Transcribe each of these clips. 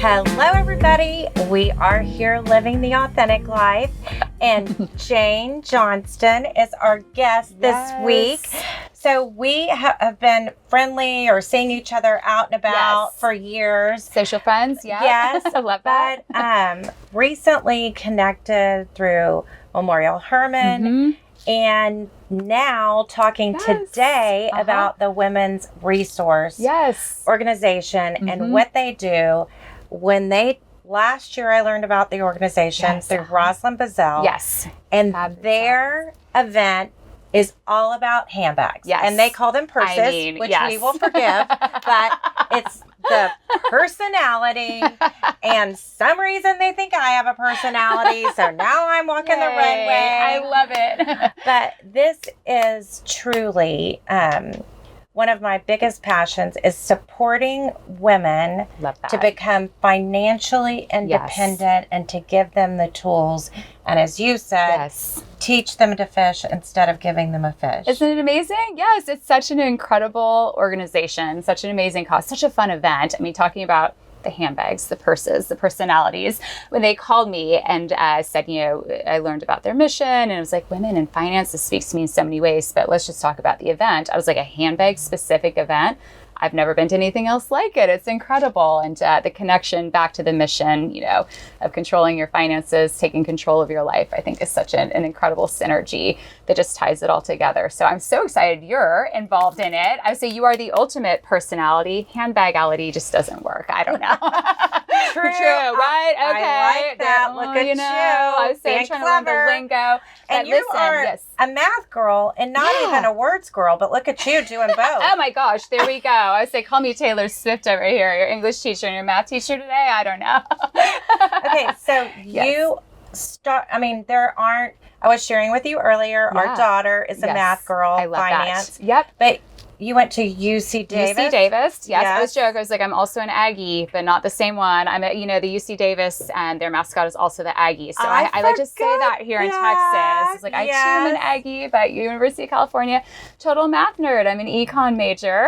Hello, everybody. We are here living the authentic life, and Jayne Johnston is our guest this week. So we have been friendly or seeing each other out and about for years. Social friends, Yes. I love that. But recently connected through Memorial Hermann, and now talking today about the Women's Resource Organization and what they do. Last year I learned about the organization through Rosalind Bazell. And their event is all about handbags. And they call them purses, which we will forgive, but it's the personality, and some reason they think I have a personality, so now I'm walking the runway. I love it. But this is truly one of my biggest passions is supporting women to become financially independent and to give them the tools. And as you said, teach them to fish instead of giving them a fish. Isn't it amazing? Yes, it's such an incredible organization, such an amazing cause, such a fun event. I mean, talking about the handbags, the purses, the personalities. When they called me and said, I learned about their mission, and it was like, women in finance, this speaks to me in so many ways, but let's just talk about the event. I was like, a handbag specific event. I've never been to anything else like it. It's incredible. And the connection back to the mission, of controlling your finances, taking control of your life, I think is such an incredible synergy that just ties it all together. So I'm so excited you're involved in it. I would say you are the ultimate personality. Handbagality just doesn't work. I don't know. True, right? Okay. I like that. Look at you. I was so trying to learn the lingo. And you are a math girl and not even a words girl, but look at you doing both. Oh my gosh, there we go. I would say, call me Taylor Swift over here, your English teacher and your math teacher today. I don't know. Okay, so you start, I was sharing with you earlier, our daughter is a math girl, I love finance. That. Yep. But you went to UC Davis? UC Davis, yes. I was joking. I was like, I'm also an Aggie, but not the same one. I'm at, the UC Davis, and their mascot is also the Aggie. So I like to say that here in Texas. It's like, I too am an Aggie, but University of California, total math nerd. I'm an econ major,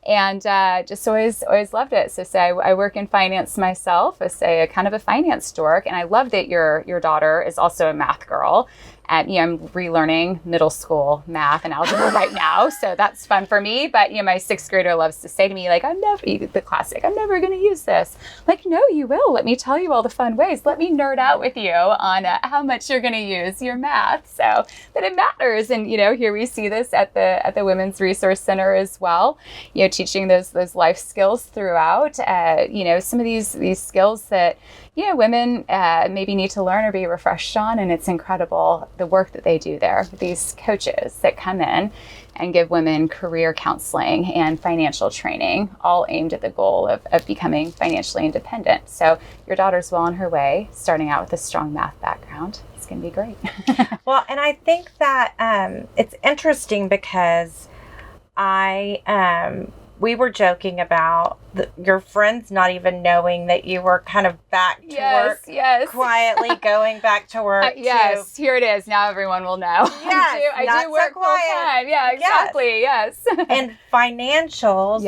and just always loved it. So say I work in finance myself. I say a kind of a finance dork, and I love that your daughter is also a math girl. And I'm relearning middle school math and algebra right now, so that's fun for me. But my sixth grader loves to say to me, like, I'm never going to use this. Like, no, you will. Let me tell you all the fun ways. Let me nerd out with you on how much you're going to use your math. So that it matters. And here we see this at the Women's Resource Center as well. Teaching those life skills throughout. Some of these skills that women maybe need to learn or be refreshed on, and it's incredible the work that they do there. These coaches that come in and give women career counseling and financial training, all aimed at the goal of becoming financially independent. So your daughter's well on her way, starting out with a strong math background. It's going to be great. Well, and I think that it's interesting because we were joking about your friends not even knowing that you were kind of back to work, quietly going back to work. Yes, here it is. Now everyone will know. Yes, I do work full time. Yeah, exactly. Yes. And financials.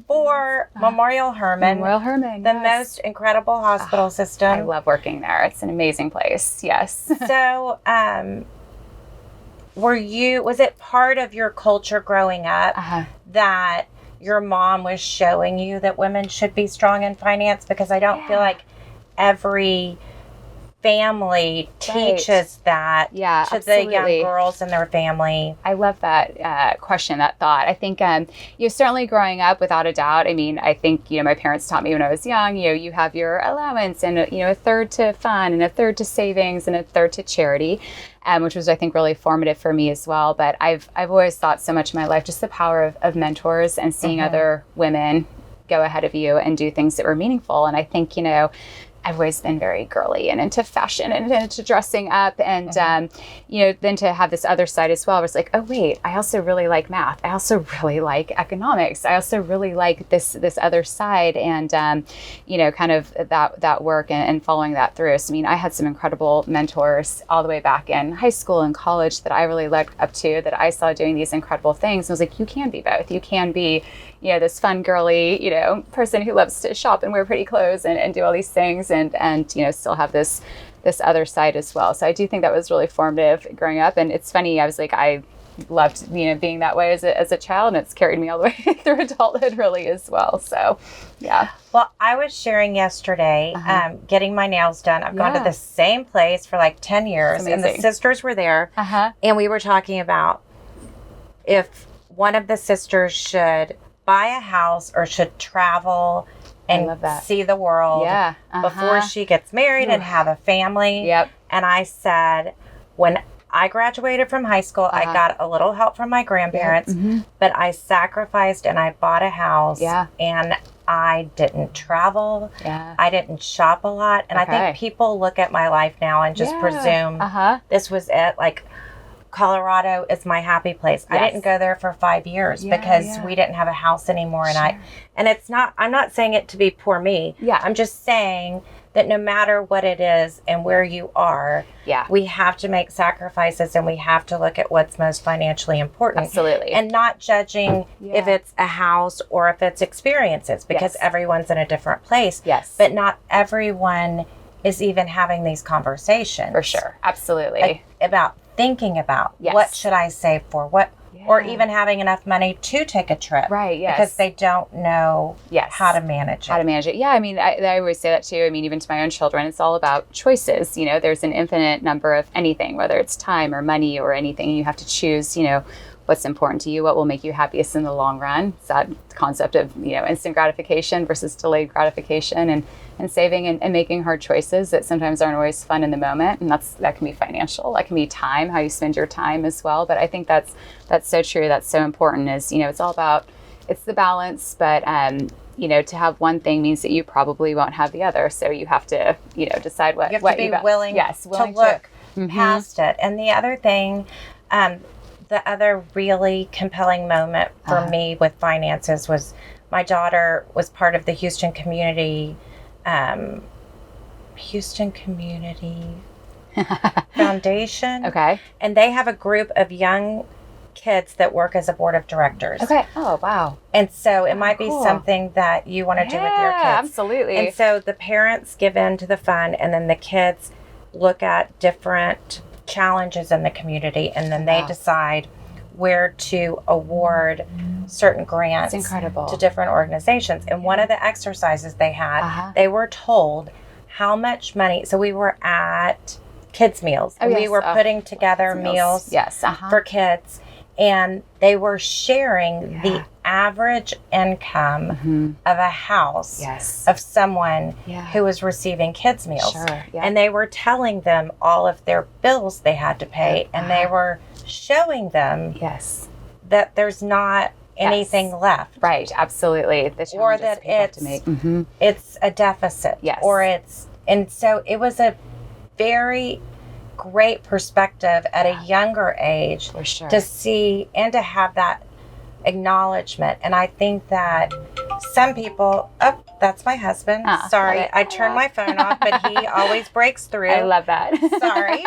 For Memorial Memorial Hermann, the most incredible hospital system. I love working there. It's an amazing place. Yes. So, was it part of your culture growing up that your mom was showing you that women should be strong in finance? Because I don't feel like every family teaches that to the young girls in their family. I love that question, that thought. I think certainly growing up, without a doubt. I think my parents taught me when I was young. You have your allowance, and a third to fun, and a third to savings, and a third to charity, which was, I think, really formative for me as well. But I've always thought so much in my life, just the power of mentors and seeing other women go ahead of you and do things that were meaningful. And I think, I've always been very girly and into fashion and into dressing up. And, then to have this other side as well, I was like, oh, wait, I also really like math. I also really like economics. I also really like this other side and, kind of that work and following that through. So, I mean, I had some incredible mentors all the way back in high school and college that I really looked up to, that I saw doing these incredible things. And I was like, you can be both. You can be, this fun, girly, person who loves to shop and wear pretty clothes and do all these things and still have this other side as well. So I do think that was really formative growing up. And it's funny, I was like, I loved, being that way as a child, and it's carried me all the way through adulthood really as well. So, yeah. Well, I was sharing yesterday, getting my nails done. I've gone to the same place for like 10 years and the sisters were there and we were talking about if one of the sisters should buy a house or should travel and see the world before she gets married and have a family. Yep. And I said, when I graduated from high school, I got a little help from my grandparents, but I sacrificed and I bought a house and I didn't travel. I didn't shop a lot. And I think people look at my life now and just presume this was it. Like, Colorado is my happy place. I didn't go there for 5 years because we didn't have a house anymore. And I'm not saying it to be poor me. I'm just saying that no matter what it is and where you are, we have to make sacrifices and we have to look at what's most financially important. Absolutely. And not judging if it's a house or if it's experiences, because everyone's in a different place. But not everyone is even having these conversations. For sure. Absolutely. Like, about thinking about what should I save for, or even having enough money to take a trip. Because they don't know how to manage it. Yeah, I mean, I always say that too. I mean, even to my own children, it's all about choices. There's an infinite number of anything, whether it's time or money or anything. You have to choose, what's important to you, what will make you happiest in the long run. It's that concept of, instant gratification versus delayed gratification and saving and making hard choices that sometimes aren't always fun in the moment. And that can be financial, that can be time, how you spend your time as well. But I think that's so true. That's so important is, it's all about, it's the balance, but, to have one thing means that you probably won't have the other. So you have to, decide what you have to be willing to look past it. And the other thing, the other really compelling moment for me with finances was my daughter was part of the Houston Community Foundation. Okay. And they have a group of young kids that work as a board of directors. Okay. Oh, wow. And so it might be something that you want to do with your kids. Absolutely. And so the parents give in to the fund and then the kids look at different challenges in the community and then they decide where to award certain grants to different organizations. And one of the exercises they had, they were told how much money. So we were at kids' meals and we were putting together meals for kids, and they were sharing the average income of a house of someone who was receiving kids' meals. And they were telling them all of their bills they had to pay, and they were showing them that there's not anything left. Right, absolutely. Or that it's a deficit. Or and so it was a very great perspective at a younger age to see and to have that acknowledgement. And I think that some people, that's my husband. Sorry, I turned my phone off, but he always breaks through. I love that. Sorry.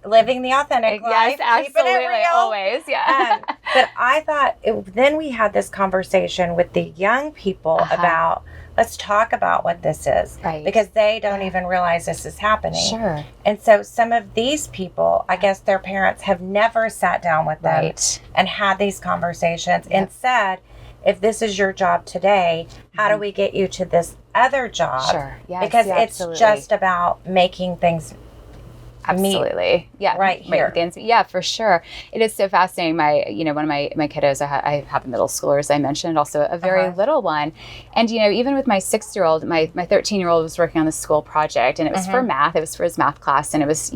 Living the authentic life. Yes, absolutely. Keeping it real. Always, but I thought, then we had this conversation with the young people about, let's talk about what this is. Because they don't even realize this is happening. And so some of these people, I guess their parents have never sat down with them and had these conversations and said, if this is your job today, how do we get you to this other job? Because it's just about making things Absolutely. Yeah. Right here. Yeah, for sure. It is so fascinating. One of my kiddos, I have a middle schooler, as I mentioned, also a very little one. And, even with my 6-year-old, my 13-year-old was working on the school project, and it was for math. It was for his math class. And it was,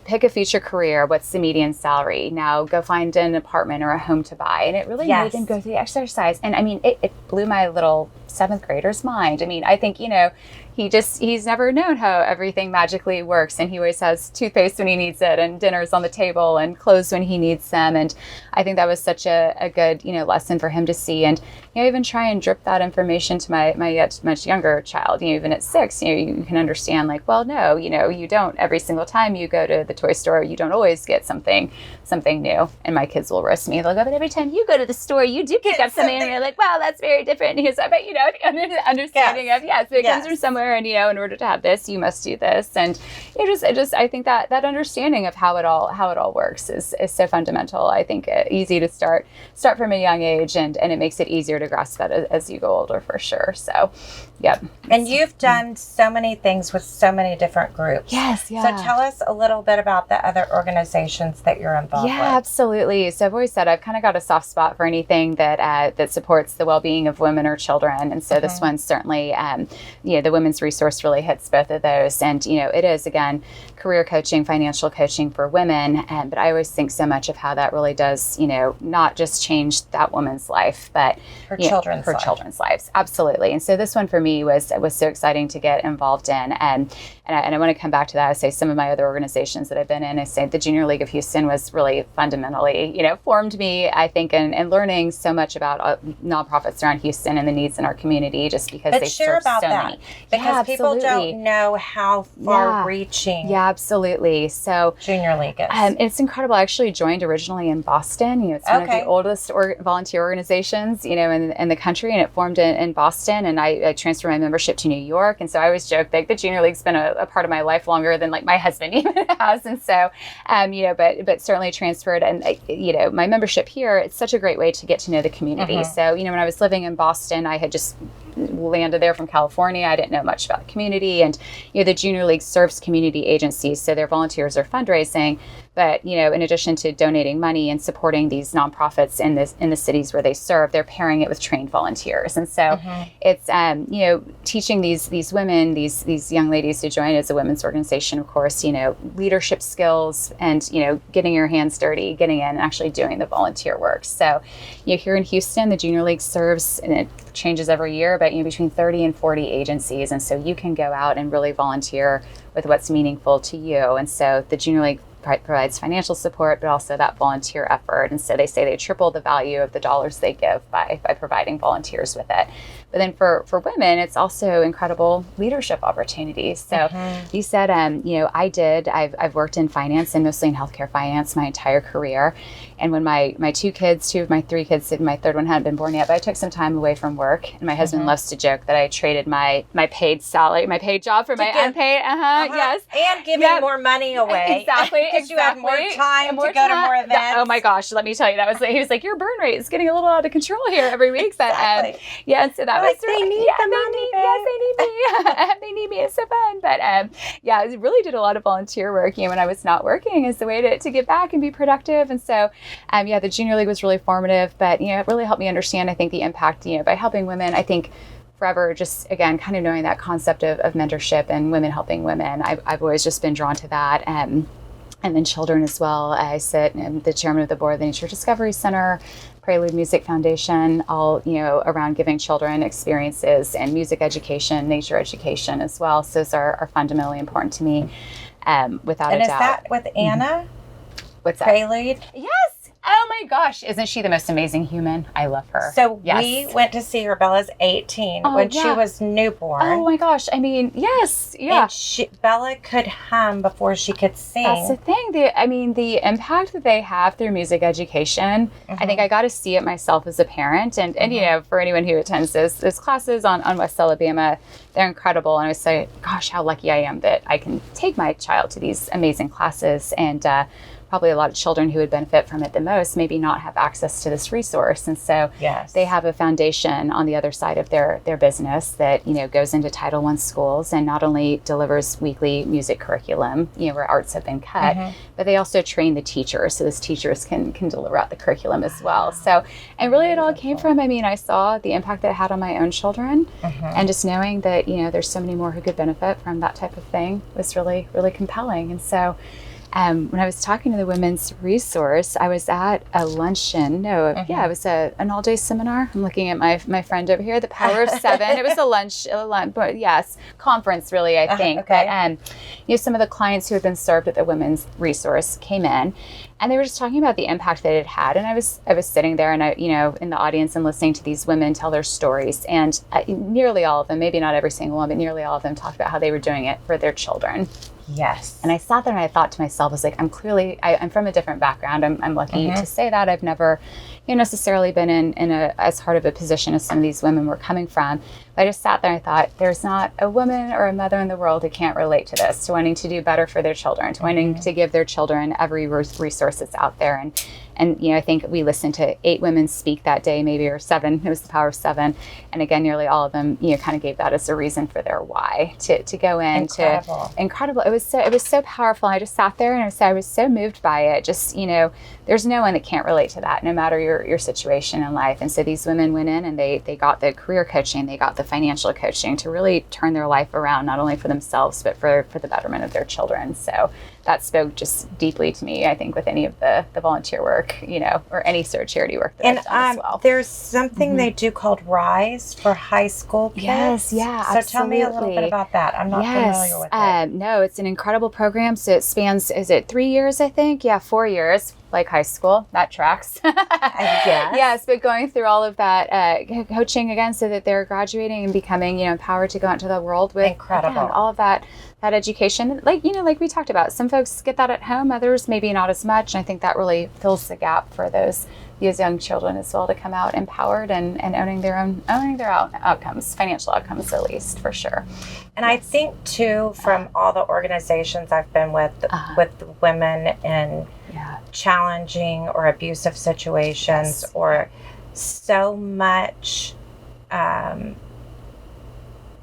pick a future career. What's the median salary? Now go find an apartment or a home to buy. And it really made them go through the exercise. And I mean, it blew my little 7th grader's mind. I mean, I think, he's never known how everything magically works, and he always has toothpaste when he needs it, and dinner's on the table, and clothes when he needs them. And I think that was such a good lesson for him to see, and even try and drip that information to my yet much younger child. Even at 6, you can understand, like, well, no, you don't every single time you go to the toy store, you don't always get something new. And my kids will roast me. They'll go, but every time you go to the store, you do pick up something, and you're like, wow, that's very different. And he's like, but the understanding of so it comes from somewhere. And in order to have this, you must do this, and I think that understanding of how it all works is so fundamental. I think easy to start from a young age, and it makes it easier to grasp that as you go older, for sure. So, yep. And you've done so many things with so many different groups. Yes, yeah. So tell us a little bit about the other organizations that you're involved with. Yeah, absolutely. So I've always said I've kind of got a soft spot for anything that supports the well-being of women or children, and so this one's certainly, the Women's Resource really hits both of those. And, it is, again, career coaching, financial coaching for women. But I always think so much of how that really does, not just change that woman's life, but her children's lives. Absolutely. And so this one for me was so exciting to get involved in. And I want to come back to that. I say some of my other organizations that I've been in, I say the Junior League of Houston was really fundamentally, formed me, I think, in learning so much about nonprofits around Houston and the needs in our community, just because they serve so many. Because people don't know how far-reaching. Yeah, absolutely. So Junior League is. It's incredible. I actually joined originally in Boston. It's one of the oldest volunteer organizations, in the country, and it formed in Boston. And I transferred my membership to New York. And so I always joke that the Junior League's been a part of my life longer than like my husband even has. And so, but certainly transferred. And my membership here, it's such a great way to get to know the community. So, when I was living in Boston, I had just landed there from California. I didn't know much about the community, and the Junior League serves community agencies, so their volunteers are fundraising. But in addition to donating money and supporting these nonprofits in the cities where they serve, they're pairing it with trained volunteers. And so it's teaching these women, these young ladies who join as a women's organization, of course, leadership skills, and getting your hands dirty, getting in and actually doing the volunteer work. So here in Houston, the Junior League serves, and it changes every year, but between 30 and 40 agencies, and so you can go out and really volunteer with what's meaningful to you. And so the Junior League provides financial support, but also that volunteer effort. And so they say they triple the value of the dollars they give by providing volunteers with it. But then for women, it's also incredible leadership opportunities. So you said, I've worked in finance, and mostly in healthcare finance, my entire career. And when my 2 of my 3 kids, my 3rd one hadn't been born yet, but I took some time away from work. And my husband loves to joke that I traded my paid salary, my paid job for my unpaid. Yes. And giving more money away. Exactly. Because you have more time to go to more events. Oh my gosh, let me tell you, he was like, your burn rate is getting a little out of control here every week. But and so that was they need the money. Yes, they need me. They need me. It's so fun. But I really did a lot of volunteer work, when I was not working, as the way to give back and be productive. And so the Junior League was really formative, but it really helped me understand, I think, the impact, by helping women. I think forever, just again, kind of knowing that concept of mentorship and women helping women. I've always just been drawn to that. And then children as well. I sit and the chairman of the board of the Nature Discovery Center, Prelude Music Foundation, all around giving children experiences and music education, nature education as well. So those are fundamentally important to me, without a doubt. And is that with Anna? What's that? Prelude? Yes. Oh my gosh, isn't she the most amazing human? I love her. So we went to see her. Bella's 18 when she was newborn. Oh my gosh, I mean, yes, yeah. And Bella could hum before she could sing. That's the thing. The impact that they have through music education, I think I got to see it myself as a parent. And for anyone who attends those classes on West Alabama, they're incredible. And I say, gosh, how lucky I am that I can take my child to these amazing classes. And probably a lot of children who would benefit from it the most maybe not have access to this resource. And so they have a foundation on the other side of their business that, goes into Title I schools and not only delivers weekly music curriculum, where arts have been cut, but they also train the teachers. So those teachers can deliver out the curriculum as well. So, and really it all came from, I saw the impact that it had on my own children, and just knowing that, there's so many more who could benefit from that type of thing was really, really compelling. And so when I was talking to the Women's Resource, I was at a luncheon. It was an all-day seminar. I'm looking at my friend over here, The Power of Seven. It was a lunch, but yes, conference really, I think. But some of the clients who had been served at the Women's Resource came in, and they were just talking about the impact that it had. And I was sitting there, and I, in the audience, and listening to these women tell their stories. And nearly all of them, maybe not every single one, but nearly all of them talked about how they were doing it for their children. Yes. And I sat there and I thought to myself, I was like, I'm from a different background. I'm lucky to say that. I've never necessarily been in as hard of a position as some of these women were coming from. But I just sat there and I thought, there's not a woman or a mother in the world who can't relate to this, to wanting to do better for their children, to wanting to give their children every resource that's out there. And I think we listened to 8 women speak that day, maybe, or 7. It was The Power of 7. And again, nearly all of them, kind of gave that as a reason for their why to go in. Incredible. It was so powerful. And I just sat there and I was so moved by it. Just, there's no one that can't relate to that, no matter your situation in life. And so these women went in and they got the career coaching, they got the financial coaching to really turn their life around, not only for themselves, but for the betterment of their children. So that spoke just deeply to me, I think, with any of the volunteer work, or any sort of charity work that I've done as well. There's something they do called RISE for high school kids. Yes, yeah, so absolutely. Tell me a little bit about that. I'm not familiar with it. No, it's an incredible program. So it spans, is it 3 years, I think? Yeah, 4 years. Like high school, that tracks. Yes, but going through all of that coaching again, so that they're graduating and becoming, empowered to go out into the world with again, all of that education. Like we talked about, some folks get that at home, others maybe not as much. And I think that really fills the gap for those young children as well to come out empowered and owning their own outcomes, financial outcomes at least, for sure. And I think too, from all the organizations I've been with women in challenging or abusive situations, or so much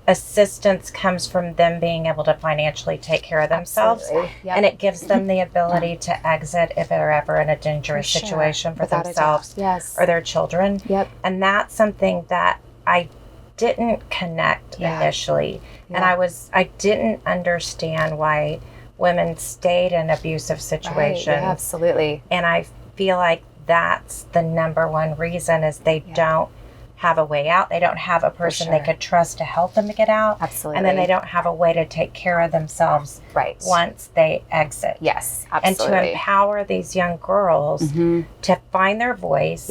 assistance comes from them being able to financially take care of themselves. And it gives them the ability to exit if they're ever in a dangerous situation for themselves or their children. And that's something that I didn't connect initially. And I didn't understand why women stayed in abusive situations. Absolutely. And I feel like that's the number one reason is they don't have a way out. They don't have a person they could trust to help them to get out. Absolutely. And then they don't have a way to take care of themselves once they exit. Yes, absolutely. And to empower these young girls to find their voice.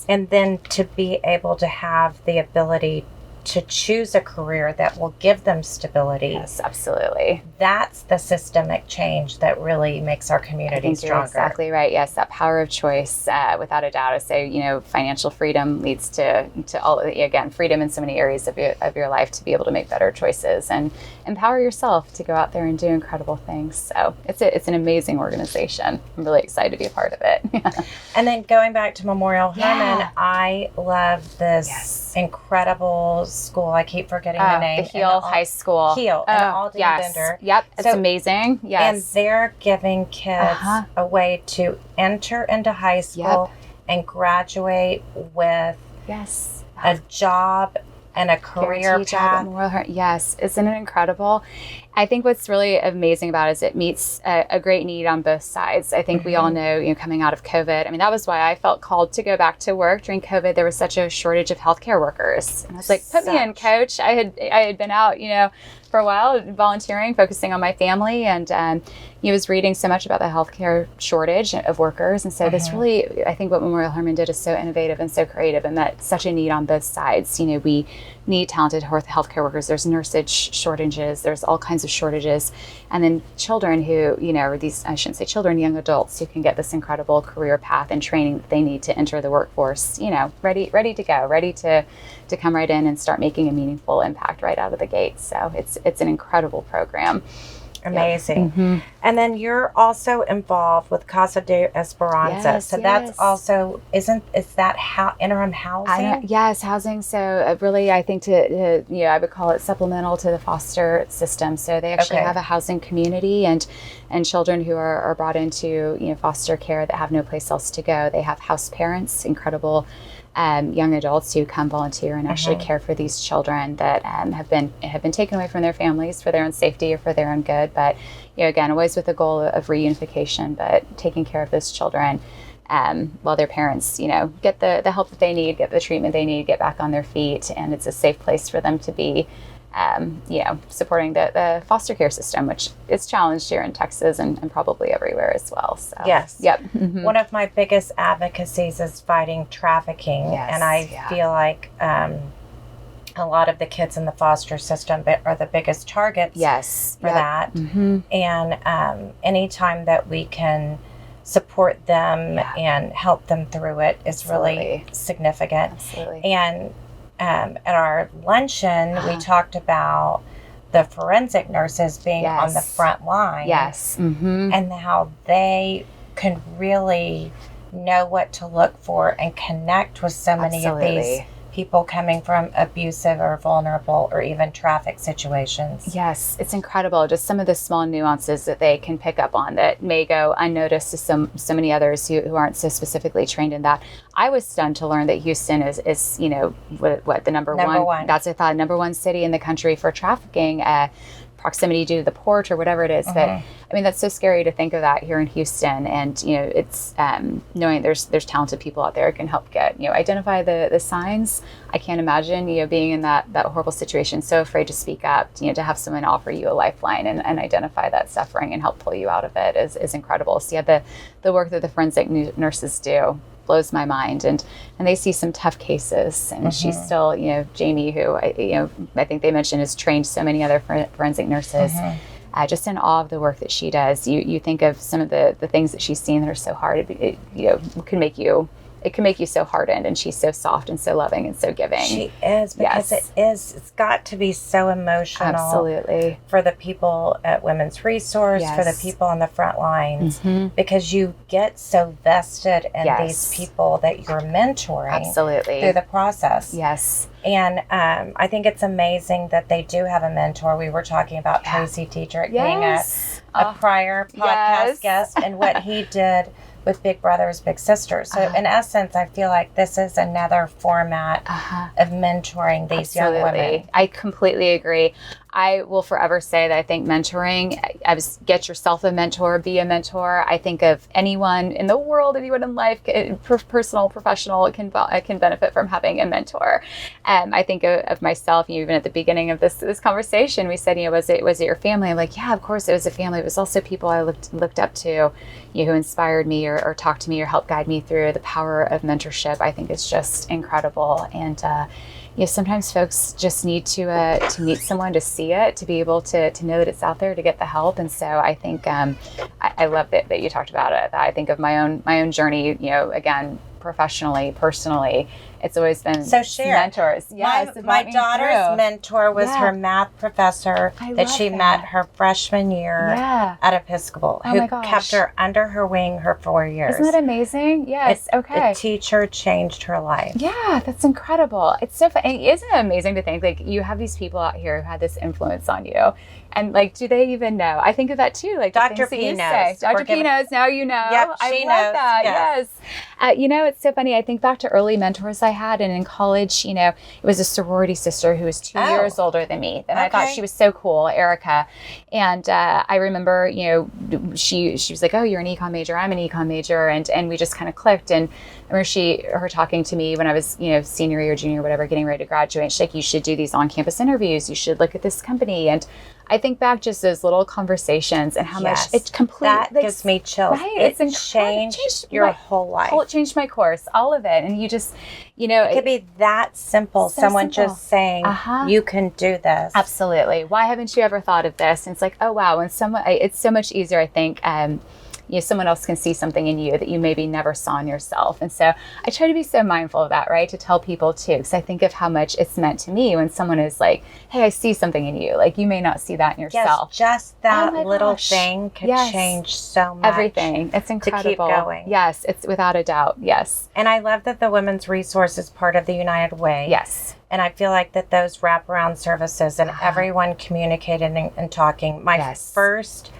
And then to be able to have the ability to choose a career that will give them stability. Yes, absolutely. That's the systemic change that really makes our community stronger. You're exactly right. Yes, that power of choice, without a doubt. I say, financial freedom leads to all, again, freedom in so many areas of your life to be able to make better choices and empower yourself to go out there and do incredible things. So it's an amazing organization. I'm really excited to be a part of it. And then going back to Memorial Hermann, I love this incredible school. I keep forgetting the name. The Heal High School. Heal. Yes. Yep. It's amazing. Yes. And they're giving kids a way to enter into high school and graduate with a job and a career path. Yes. Isn't it incredible? I think what's really amazing about it is it meets a great need on both sides. I think we all know, coming out of COVID, I mean, that was why I felt called to go back to work during COVID. There was such a shortage of healthcare workers. And I was like, put me in, coach. I had been out, for a while, volunteering, focusing on my family, and was reading so much about the healthcare shortage of workers. And so this really, I think what Memorial Hermann did is so innovative and so creative, and met such a need on both sides. We need talented healthcare workers. There's nurses shortages. There's all kinds of shortages. And then children who, or these, I shouldn't say children, young adults who can get this incredible career path and training that they need to enter the workforce, ready to go, ready to come right in and start making a meaningful impact right out of the gate. So it's an incredible program. Amazing. Mm-hmm. And then you're also involved with Casa de Esperanza. Yes, so that's also, is that interim housing? Yes, housing. So really, I think I would call it supplemental to the foster system. So they actually have a housing community and children who are brought into, foster care that have no place else to go. They have house parents, incredible young adults who come volunteer and actually care for these children that have been taken away from their families for their own safety or for their own good. But again, always with the goal of reunification, but taking care of those children while their parents, get the help that they need, get the treatment they need, get back on their feet, and it's a safe place for them to be. Supporting the foster care system, which is challenged here in Texas and probably everywhere as well. So yes, yep. One of my biggest advocacies is fighting trafficking, and I feel like a lot of the kids in the foster system are the biggest targets for that. And anytime that we can support them and help them through it is really significant. Absolutely. And at our luncheon, we talked about the forensic nurses being on the front line. Yes. And how they can really know what to look for and connect with so many of these people coming from abusive or vulnerable or even traffic situations. Yes, it's incredible. Just some of the small nuances that they can pick up on that may go unnoticed to so many others who aren't so specifically trained in that. I was stunned to learn that Houston is what the number one. That's number one city in the country for trafficking. Proximity due to the port or whatever it is. But I mean, that's so scary to think of that here in Houston. And, it's knowing there's talented people out there who can help identify the signs. I can't imagine, being in that horrible situation, so afraid to speak up, to have someone offer you a lifeline and identify that suffering and help pull you out of it is incredible. So the work that the forensic nurses do blows my mind, and they see some tough cases, and she's still, Jamie, who I think they mentioned has trained so many other forensic nurses. Just in awe of the work that she does. You think of some of the things that she's seen that are so hard. It can make you so hardened, and she's so soft and so loving and so giving. She is, because it's got to be so emotional. Absolutely. For the people at Women's Resource, for the people on the front lines, because you get so vested in these people that you're mentoring through the process. Yes. And I think it's amazing that they do have a mentor. We were talking about Tracy Dietrich being a prior podcast guest and what he did with Big Brothers Big Sisters. So in essence, I feel like this is another format of mentoring these young women. I completely agree. I will forever say that I think mentoring, get yourself a mentor, be a mentor. I think of anyone in the world, anyone in life, personal, professional, can benefit from having a mentor. I think of myself, even at the beginning of this conversation, we said, was it your family? I'm like, yeah, of course it was a family. It was also people I looked up to, who inspired me or talked to me or helped guide me through. The power of mentorship, I think, is just incredible. And sometimes folks just need to meet someone to see it, to be able to know that it's out there, to get the help. And so I think I love that you talked about it. I think of my own journey, again, professionally, personally, it's always been mentors. Yes, my daughter's mentor was her math professor that she met her freshman year at Episcopal, who kept her under her wing her 4 years. Isn't that amazing? Yes. A teacher changed her life. Yeah, that's incredible. It's so funny. Isn't it amazing to think you have these people out here who had this influence on you? And do they even know? I think of that too. Dr. P knows. Dr. P knows. Now you know. Yep, she knows that. Yes. It's so funny. I think back to early mentors I had, and in college, it was a sorority sister who was 2 years older than me. And I thought she was so cool, Erica. And I remember, she was like, "Oh, you're an econ major. I'm an econ major," and we just kind of clicked. And I remember her talking to me when I was, senior year, junior, whatever, getting ready to graduate. She's like, "You should do these on-campus interviews. You should look at this company." And I think back just those little conversations and how much it completely gives me chills. Right, it changed your whole life. It changed my course, all of it. And you just, it could be that simple. Someone just saying, you can do this. Absolutely. Why haven't you ever thought of this? And it's like, oh wow. And it's so much easier, I think, someone else can see something in you that you maybe never saw in yourself. And so I try to be so mindful of that, right? To tell people too, because I think of how much it's meant to me when someone is like, hey, I see something in you. Like, you may not see that in yourself. Yes, just that little thing could change so much. Everything. It's incredible. To keep going. Yes, it's without a doubt. Yes. And I love that the Women's Resource is part of the United Way. Yes. And I feel like that those wraparound services and everyone communicating and talking. My first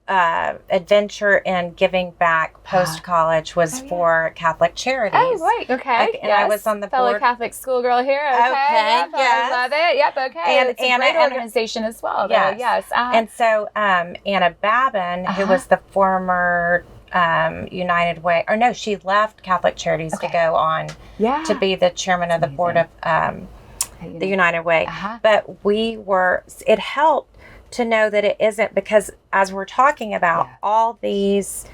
adventure in giving back post-college was for Catholic Charities. Oh, right. Okay. And I was on the fellow board. Catholic schoolgirl here. Okay. Yep, yes. I love it. Yep. Okay. And it's a great organization as well. Though. Yes. And so Anna Babin, who was the former United Way, or no, she left Catholic Charities to go on to be the chairman of the board of the United Way. But it helped to know that it isn't, because as we're talking about, all these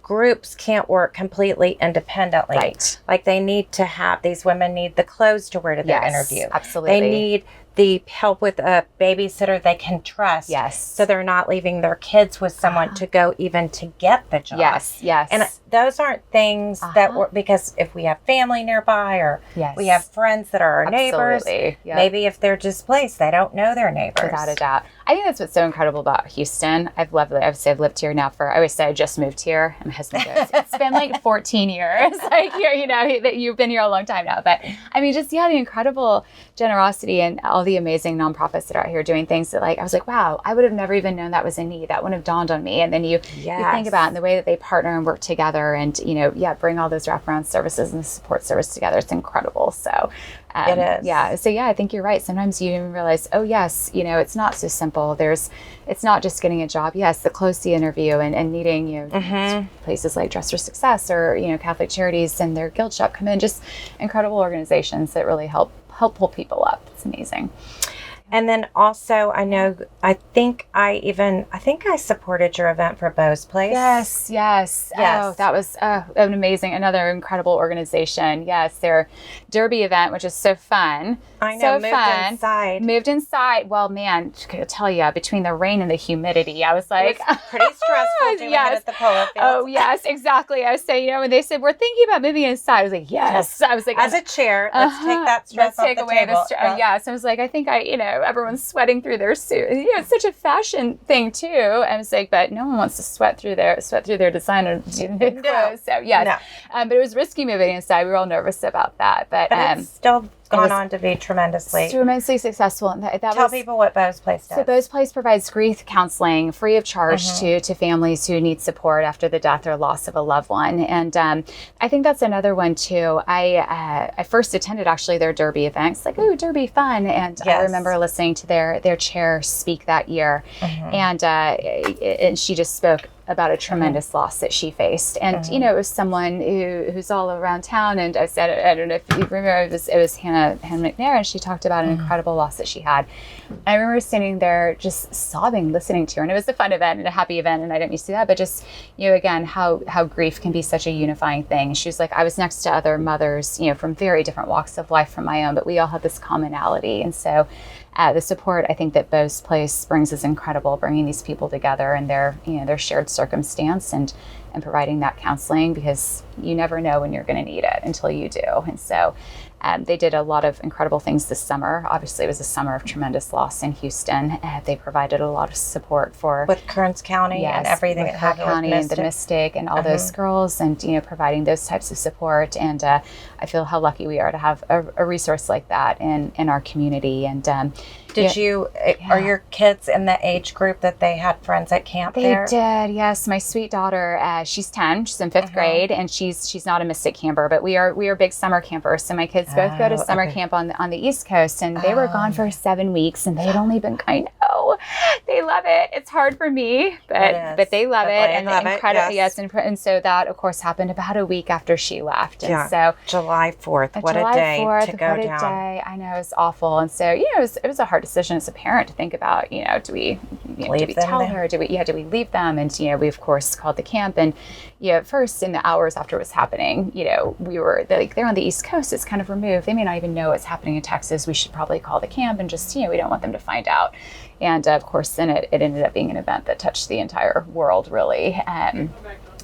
groups can't work completely independently. Right. Like these women need the clothes to wear to their interview. Absolutely. They need the help with a babysitter they can trust. Yes. So they're not leaving their kids with someone to go even to get the job. Yes. And those aren't things that work, because if we have family nearby or we have friends that are our neighbors, maybe if they're displaced, they don't know their neighbors. Without a doubt. I think that's what's so incredible about Houston. I've lived here now I always say I just moved here. And my husband goes, it's been like 14 years. Like, that you've been here a long time now. But I mean, just, the incredible generosity and all the amazing nonprofits that are out here doing things that, like, I was like, wow, I would have never even known that was a need. That wouldn't have dawned on me. And then you think about it, and the way that they partner and work together and, bring all those wraparound services and the support service together. It's incredible. So it is. Yeah. So I think you're right. Sometimes you even realize, oh yes, it's not so simple. It's not just getting a job. Yes, the close the interview and needing, places like Dress for Success or, Catholic Charities and their guild shop come in, just incredible organizations that really help pull people up. It's amazing. And then also, I think I supported your event for Beau's Place. Yes. Oh, that was another incredible organization. Yes, their Derby event, which is so fun. I know, moved inside. Well, man, I tell you, between the rain and the humidity, I was like... It was pretty stressful doing it at the polo field. Oh, yes, exactly. I was saying, when they said, we're thinking about moving inside, I was like, yes. I was like... As a chair, let's take that stress off the table. Yes, I was like, I think everyone's sweating through their suit. It's such a fashion thing, too. I was like, but no one wants to sweat through their designer clothes. So, yes. No. But it was risky moving inside. We were all nervous about that. But it's still gone on to be tremendously successful. And tell people what Beau's Place does. So Beau's Place provides grief counseling free of charge to families who need support after the death or loss of a loved one. And I think that's another one too. I first attended actually their Derby events, like, ooh, Derby fun. And I remember listening to their chair speak that year. And she just spoke about a tremendous loss that she faced. And, it was someone who's all around town. And I said, I don't know if you remember, it was Hannah McNair, and she talked about an incredible loss that she had. I remember standing there just sobbing, listening to her. And it was a fun event and a happy event, and I didn't used to see that, but just, again, how grief can be such a unifying thing. And she was like, I was next to other mothers, from very different walks of life from my own, but we all have this commonality. And so the support I think that Beau's Place brings is incredible, bringing these people together and their shared circumstance and providing that counseling, because you never know when you're going to need it until you do. And so they did a lot of incredible things this summer. Obviously, it was a summer of tremendous loss in Houston. They provided a lot of support with Kearns County and everything that happened County and the Mystic and all those girls, and providing those types of support. And I feel how lucky we are to have a resource like that in our community. And are your kids in the age group that they had friends at camp there? They did, yes. My sweet daughter, she's 10. She's in 5th grade, and she's not a Mystic camper, but we are big summer campers. So my kids both go to summer camp on the East Coast, and they were gone for 7 weeks, and they had only been, I know, they love it. It's hard for me, but they love it. And incredible, yes. And so that, of course, happened about a week after she left. And so July 4th, what a day to go down. I know, it was awful. And so, it was a hard decision as a parent to think about, do we do we tell her? Do we leave them? And, we of course called the camp. And, at first in the hours after it was happening, we were they're on the East Coast. It's kind of removed. They may not even know what's happening in Texas. We should probably call the camp and just, we don't want them to find out. And of course, then it ended up being an event that touched the entire world, really. And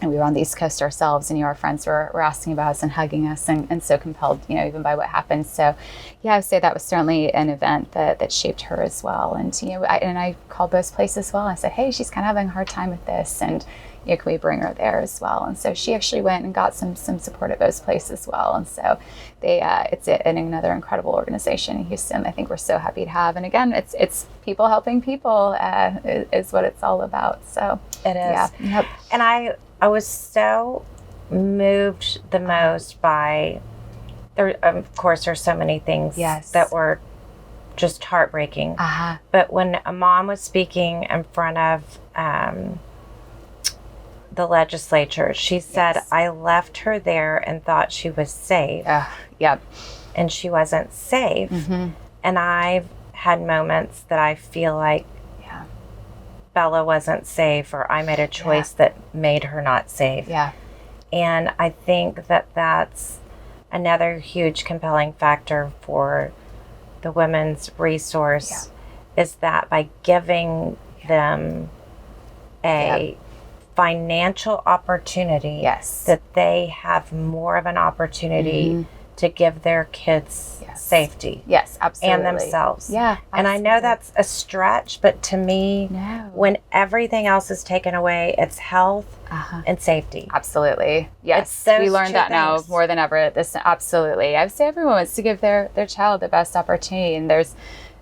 we were on the East Coast ourselves, and our friends were asking about us and hugging us, and so compelled, even by what happened. So, I would say that was certainly an event that shaped her as well. And I called those places as well. I said, hey, she's kind of having a hard time with this, and can we bring her there as well? And so she actually went and got some support at those places as well. And so it's another incredible organization in Houston. I think we're so happy to have. And again, it's people helping people is what it's all about. So it is. Yeah. Yep. And I was so moved the most by of course there's so many things that were just heartbreaking. But when a mom was speaking in front of the legislature, she said, I left her there and thought she was safe. Yep. And she wasn't safe. Mm-hmm. And I've had moments that I feel like Bella wasn't safe, or I made a choice that made her not safe. Yeah. And I think that's another huge compelling factor for the women's resource is that by giving them a financial opportunity, that they have more of an opportunity to give their kids safety. Yes, absolutely. And themselves. Yeah. Absolutely. And I know that's a stretch, but to me, when everything else is taken away, it's health and safety. Absolutely. Yes. We learned that now more than ever. Absolutely. I would say everyone wants to give their child the best opportunity, and there's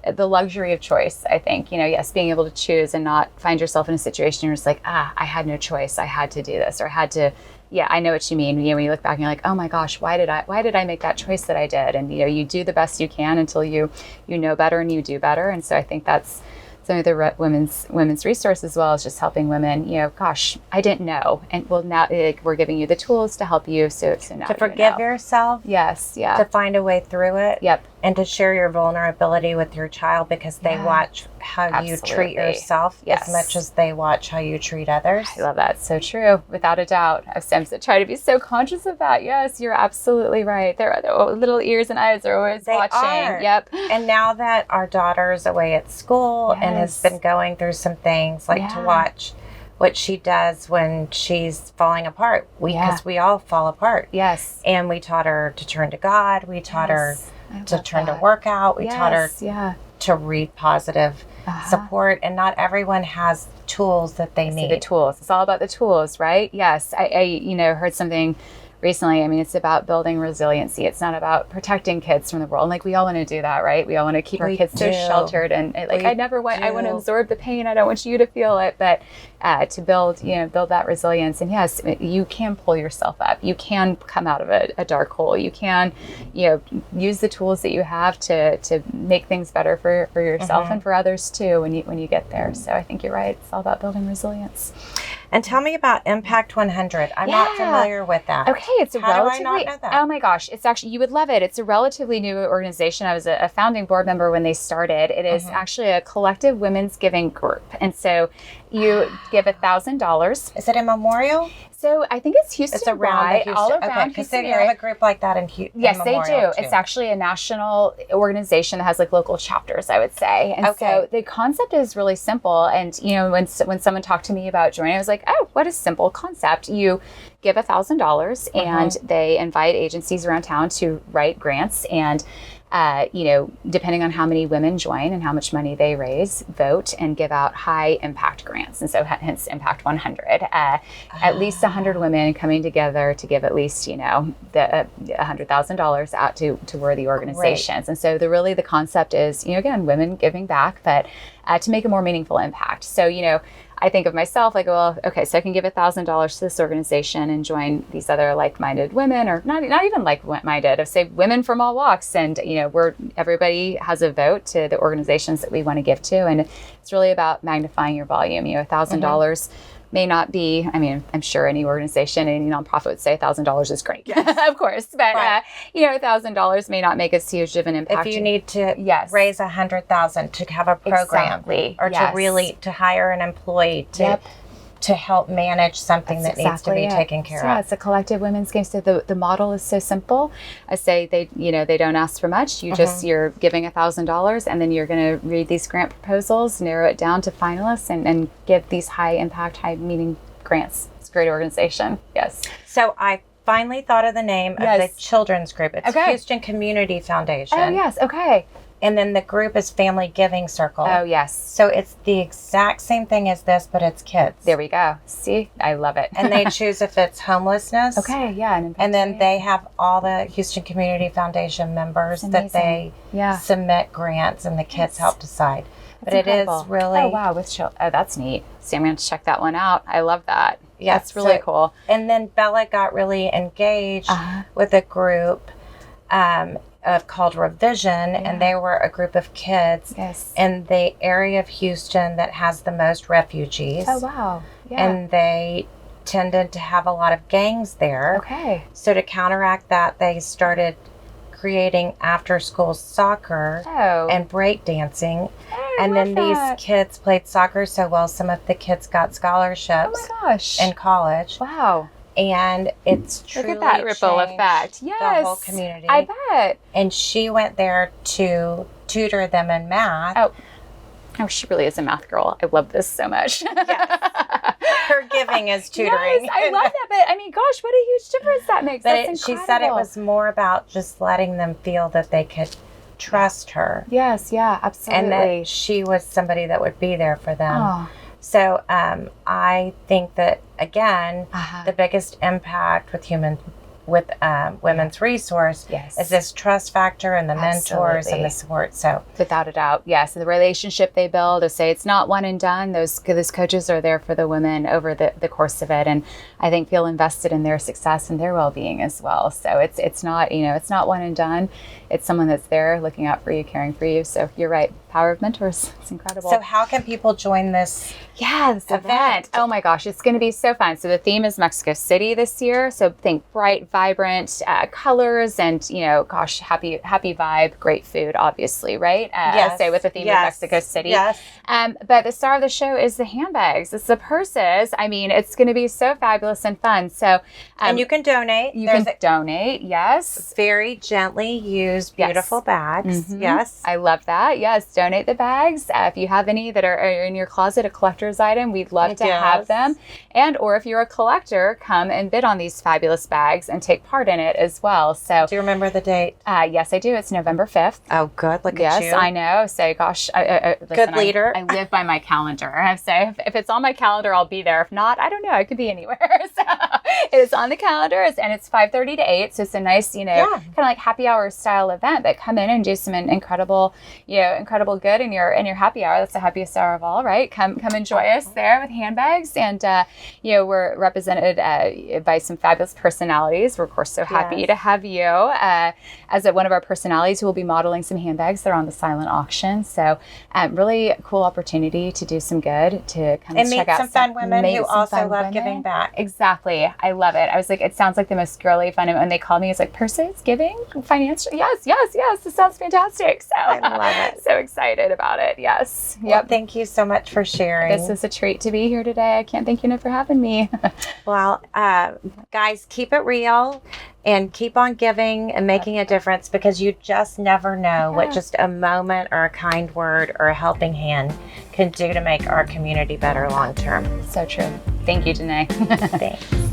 the luxury of choice, I think, being able to choose and not find yourself in a situation where you're just like, I had no choice. I had to do this, or I had to. Yeah, I know what you mean. When you look back and you're like, oh my gosh, why did I make that choice that I did? And you do the best you can until you know better and you do better. And so I think that's some of the women's resource as well, is just helping women. Gosh, I didn't know, and well, now we're giving you the tools to help you. So now to forgive yourself. Yes, yeah. To find a way through it. Yep. And to share your vulnerability with your child, because they watch how you treat yourself as much as they watch how you treat others. I love that. So true. Without a doubt. I try to be so conscious of that. Yes, you're absolutely right. Their little ears and eyes are always watching. Yep. And now that our daughter is away at school and has been going through some things, to watch what she does when she's falling apart. Because we all fall apart. Yes. And we taught her to turn to God. We taught her to turn to work out. We taught her to read positive support. And not everyone has tools that they need. The tools. It's all about the tools, right? Yes. I heard something recently. I mean, it's about building resiliency. It's not about protecting kids from the world. And we all want to do that, right? We all want to keep our kids so sheltered. And I want to absorb the pain. I don't want you to feel it. But to build that resilience. And yes, you can pull yourself up. You can come out of a dark hole. You can, use the tools that you have to make things better for yourself and for others too when you get there. So I think you're right. It's all about building resilience. And tell me about Impact 100. I'm not familiar with that. Okay, it's a relatively. How do I not know that? Oh my gosh, it's actually, you would love it. It's a relatively new organization. I was a founding board member when they started. It is actually a collective women's giving group, and so you give $1,000. Is it in Memorial? So I think it's Houston. It's around all around because they have a group like that in Houston. Yes, they do. It's actually a national organization that has local chapters, I would say. And so the concept is really simple. And when someone talked to me about joining, I was like, oh, what a simple concept. You give $1,000 and they invite agencies around town to write grants, and depending on how many women join and how much money they raise, vote and give out high impact grants. And so hence Impact 100, at least 100 women coming together to give at least, the $100,000 out to worthy organizations. Great. And so the concept is, again, women giving back, but to make a more meaningful impact. So, I think of myself like, well, okay, so I can give $1,000 to this organization and join these other like-minded women, or not even like-minded, of say women from all walks. And, everybody has a vote to the organizations that we want to give to. And it's really about magnifying your volume. $1,000 may not be, I mean, I'm sure any organization, any nonprofit would say $1,000 is great, of course, but right. $1,000 may not make as huge of an impact. If you need to raise $100,000 to have a program, or to hire an employee to help manage something that needs to be taken care of. Yeah, it's a collective women's game. So the model is so simple. I say they don't ask for much. You're giving $1,000, and then you're going to read these grant proposals, narrow it down to finalists, and give these high impact, high meaning grants. It's a great organization. Yes. So I finally thought of the name of the children's group. It's Houston Community Foundation. Oh, yes. Okay. And then the group is Family Giving Circle. Oh, yes. So it's the exact same thing as this, but it's kids. There we go. See? I love it. And they choose if it's homelessness. Okay, yeah. And then they have all the Houston Community Foundation members that they submit grants, and the kids help decide. But it is really... Oh, wow. Oh, that's neat. See, I'm going to check that one out. I love that. Yeah, that's really cool. And then Bella got really engaged with a group called Revision, and they were a group of kids in the area of Houston that has the most refugees. Oh, wow. Yeah. And they tended to have a lot of gangs there. Okay. So to counteract that, they started creating after-school soccer and break dancing. And then these kids played soccer so well, some of the kids got scholarships in college. Wow. And it's truly look at that ripple effect. Yes, the whole community. I bet. And she went there to tutor them in math. Oh, she really is a math girl. I love this so much. Yes. Her giving is tutoring. Yes, I love that. But I mean, gosh, what a huge difference that makes. That's she said it was more about just letting them feel that they could trust her. Yes, yeah, absolutely. And that she was somebody that would be there for them. Oh. So I think that, again, the biggest impact with women's resource is this trust factor and the mentors and the support. So without a doubt, yes. And the relationship they build, to say it's not one and done. Those coaches are there for the women over the course of it, and I think feel invested in their success and their well-being as well. So it's not it's not one and done. It's someone that's there looking out for you, caring for you. So you're right. Power of mentors. It's incredible. So how can people join this event? Oh my gosh, it's going to be so fun. So the theme is Mexico City this year. So think bright, vibrant colors and, happy vibe, great food, obviously, right? I'll say with the theme of Mexico City. Yes. But the star of the show is the handbags. It's the purses. I mean, it's going to be so fabulous and fun. So, and you can donate. You can donate. Yes. Very gently used, beautiful bags. Mm-hmm. Yes. I love that. Yes. Donate the bags. If you have any that are in your closet, a collector's item, we'd love to have them. Or if you're a collector, come and bid on these fabulous bags and take part in it as well. So, do you remember the date? Yes, I do. It's November 5th. Oh, good. Look at you. Yes, I know. So, gosh, listen, good leader. I live by my calendar. So if it's on my calendar, I'll be there. If not, I don't know. I could be anywhere. So it is on the calendar, and it's 5:30 to 8. So it's a nice, kind of like happy hour style event. But come in and do some incredible good in your happy hour. That's the happiest hour of all, right? Come enjoy us there with handbags, and we're represented by some fabulous personalities. We're of course so happy to have you as one of our personalities who will be modeling some handbags. They're on the silent auction. So really cool opportunity to do some good, to come and check out some fun women who also love giving back. Exactly. I love it. I was like, it sounds like the most girly fun. And when they called me, it's like, purses, giving, financial. Yes. This sounds fantastic. So I love it. So excited about it. Yes. Well, thank you so much for sharing. This is a treat to be here today. I can't thank you enough for having me. Well, guys, keep it real and keep on giving and making a difference, because you just never know what just a moment or a kind word or a helping hand can do to make our community better long term. So true. Thank you, Jayne. Thanks.